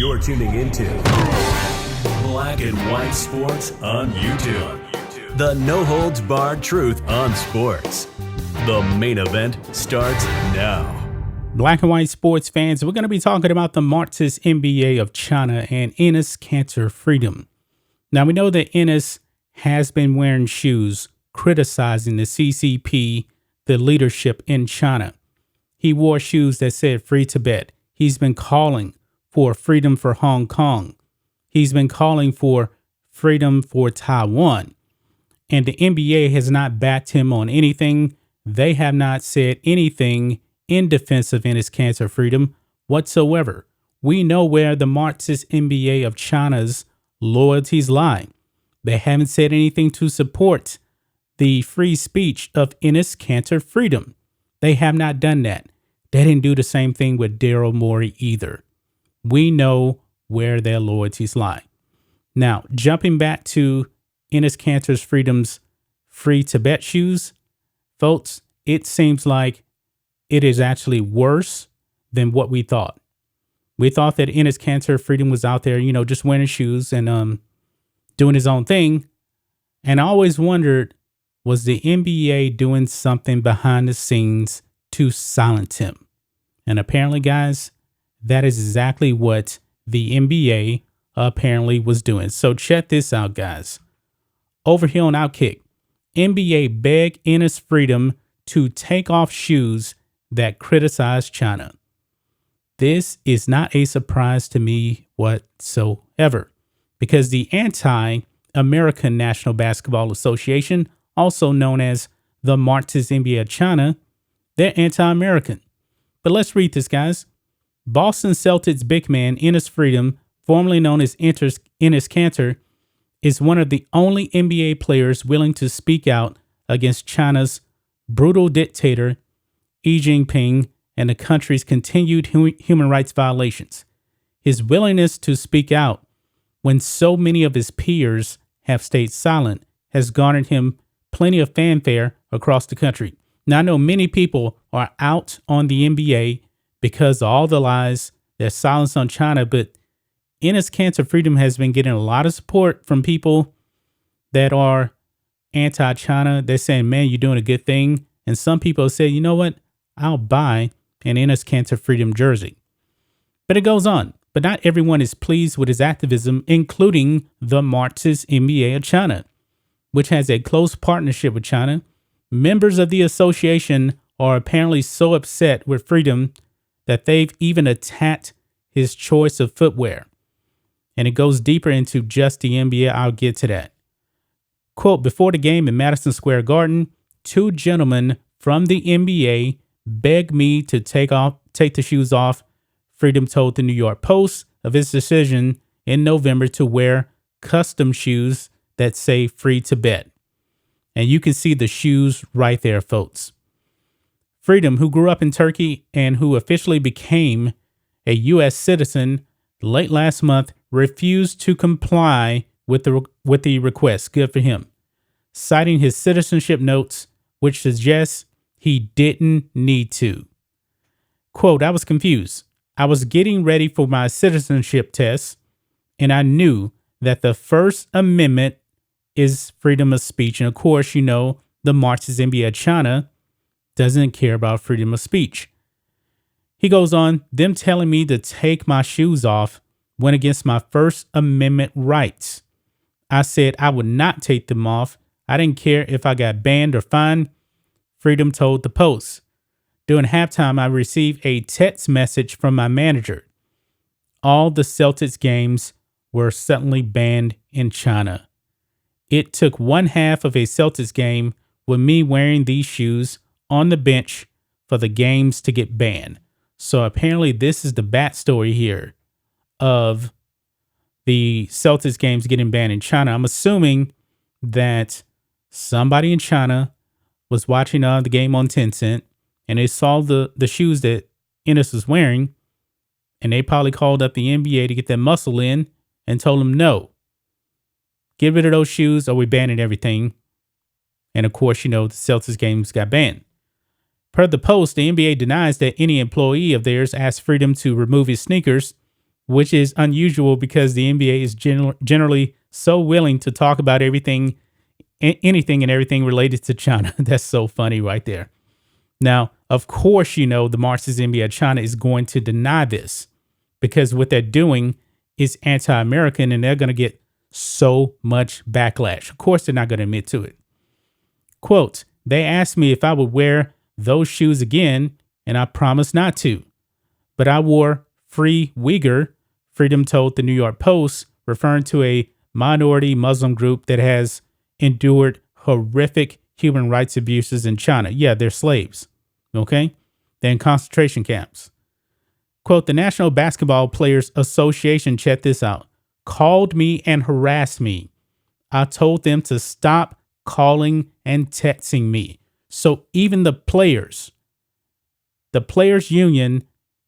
You're tuning into Black and White Sports on YouTube. The no-holds-barred truth on sports. The main event starts now. Black and White sports fans, we're going to be talking about the Marxist NBA of China and Enes Freedom. Now, we know that Enes has been wearing shoes criticizing the CCP, the leadership in China. He wore shoes that said Free Tibet. He's been calling for freedom for Hong Kong. He's been calling for freedom for Taiwan. And the NBA has not backed him on anything. They have not said anything in defense of Enes Freedom whatsoever. We know where the Marxist NBA of China's loyalties lie. They haven't said anything to support the free speech of Enes Freedom. They have not done that. They didn't do the same thing with Daryl Morey either. We know where their loyalties lie. Now, jumping back to Enes Freedom's Free Tibet shoes, folks, it seems like it is actually worse than what we thought. We thought that Enes Freedom was out there, just wearing shoes and doing his own thing. And I always wondered, was the NBA doing something behind the scenes to silence him? And apparently, guys, that is exactly what the NBA apparently was doing. So check this out, guys. Over here on Outkick, NBA begged Enes Freedom to take off shoes that criticize China. This is not a surprise to me whatsoever, because the Anti-American National Basketball Association, also known as the Marxist NBA of China, they're anti-American. But let's read this, guys. Boston Celtics big man Enes Freedom, formerly known as Enes Kanter, is one of the only NBA players willing to speak out against China's brutal dictator, Xi Jinping, and the country's continued human rights violations. His willingness to speak out when so many of his peers have stayed silent has garnered him plenty of fanfare across the country. Now, I know many people are out on the NBA because of all the lies, their silence on China, but Enes Freedom has been getting a lot of support from people that are anti-China. They're saying, man, you're doing a good thing. And some people say, you know what? I'll buy an Enes Freedom jersey. But it goes on. But not everyone is pleased with his activism, including the Marxist NBA of China, which has a close partnership with China. Members of the association are apparently so upset with Freedom that they've even attacked his choice of footwear. And it goes deeper into just the NBA. I'll get to that. Quote, before the game in Madison Square Garden, two gentlemen from the NBA begged me to take the shoes off. Freedom told the New York Post of his decision in November to wear custom shoes that say Free Tibet. And you can see the shoes right there, folks. Freedom, who grew up in Turkey and who officially became a U.S. citizen late last month, refused to comply with the request. Good for him. Citing his citizenship notes, which suggests he didn't need to. Quote, I was confused. I was getting ready for my citizenship test, and I knew that the First Amendment is freedom of speech. And of course, the Marxist NBA of China doesn't care about freedom of speech. He goes on, them telling me to take my shoes off went against my First Amendment rights. I said I would not take them off. I didn't care if I got banned or fined. Freedom told the Post. During halftime, I received a text message from my manager. All the Celtics games were suddenly banned in China. It took one half of a Celtics game with me wearing these shoes on the bench for the games to get banned. So apparently this is the backstory here of the Celtics games getting banned in China. I'm assuming that somebody in China was watching the game on Tencent and they saw the shoes that Enes was wearing, and they probably called up the NBA to get that muscle in and told them, no, get rid of those shoes or we're banning everything. And of course, the Celtics games got banned. Per the Post, the NBA denies that any employee of theirs asked Freedom to remove his sneakers. which is unusual because the NBA is generally so willing to talk about anything and everything related to China. That's so funny right there. Now, of course, the Marxist NBA of China is going to deny this because what they're doing is anti-American and they're going to get so much backlash. Of course, they're not going to admit to it. Quote, they asked me if I would wear those shoes again, and I promised not to. But I wore Free Uyghur, Freedom told the New York Post, referring to a minority Muslim group that has endured horrific human rights abuses in China. Yeah, they're slaves. Okay? They're in concentration camps. Quote, the National Basketball Players Association, check this out, called me and harassed me. I told them to stop calling and texting me. So even the players union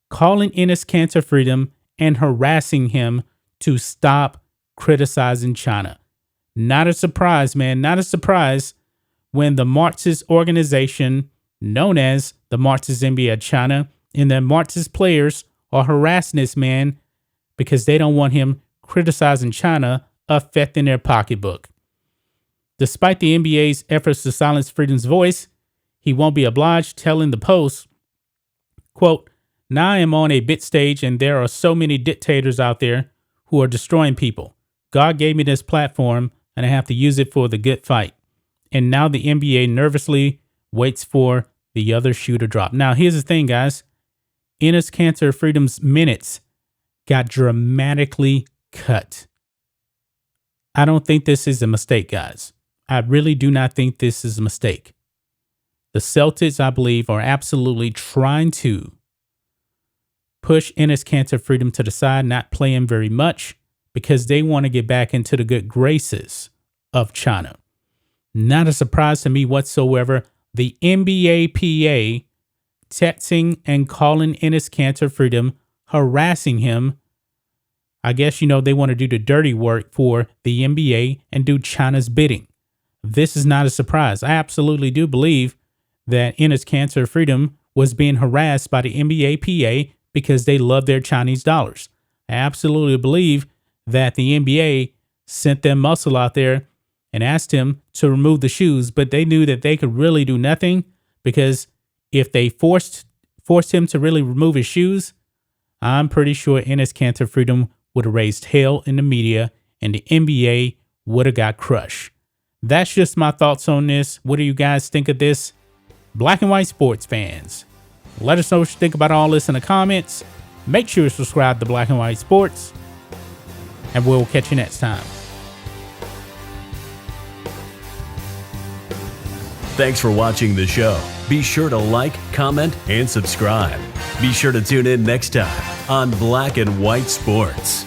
calling Enes Kanter Freedom and harassing him to stop criticizing China. Not a surprise, man. Not a surprise when the Marxist organization known as the Marxist NBA of China and the Marxist players are harassing this man because they don't want him criticizing China affecting their pocketbook. Despite the NBA's efforts to silence Freedom's voice, he won't be obliged, telling the Post, quote, now I am on a bit stage and there are so many dictators out there who are destroying people. God gave me this platform and I have to use it for the good fight. And now the NBA nervously waits for the other shoe to drop. Now, here's the thing, guys. Enes Kanter Freedom's minutes got dramatically cut. I don't think this is a mistake, guys. I really do not think this is a mistake. The Celtics, I believe, are absolutely trying to push Enes Kanter Freedom to the side, not play him very much, because they want to get back into the good graces of China. Not a surprise to me whatsoever. The NBAPA texting and calling Enes Kanter Freedom, harassing him. I guess, they want to do the dirty work for the NBA and do China's bidding. This is not a surprise. I absolutely do believe that Enes Kanter Freedom was being harassed by the NBAPA because they love their Chinese dollars. I absolutely believe that the NBA sent their muscle out there and asked him to remove the shoes, but they knew that they could really do nothing because if they forced him to really remove his shoes, I'm pretty sure Enes Kanter Freedom would have raised hell in the media and the NBA would have got crushed. That's just my thoughts on this. What do you guys think of this? Black and white sports fans, let us know what you think about all this in the comments. Make sure you subscribe to Black and White Sports, and we'll catch you next time. Thanks for watching the show. Be sure to like, comment, and subscribe. Be sure to tune in next time on Black and White Sports.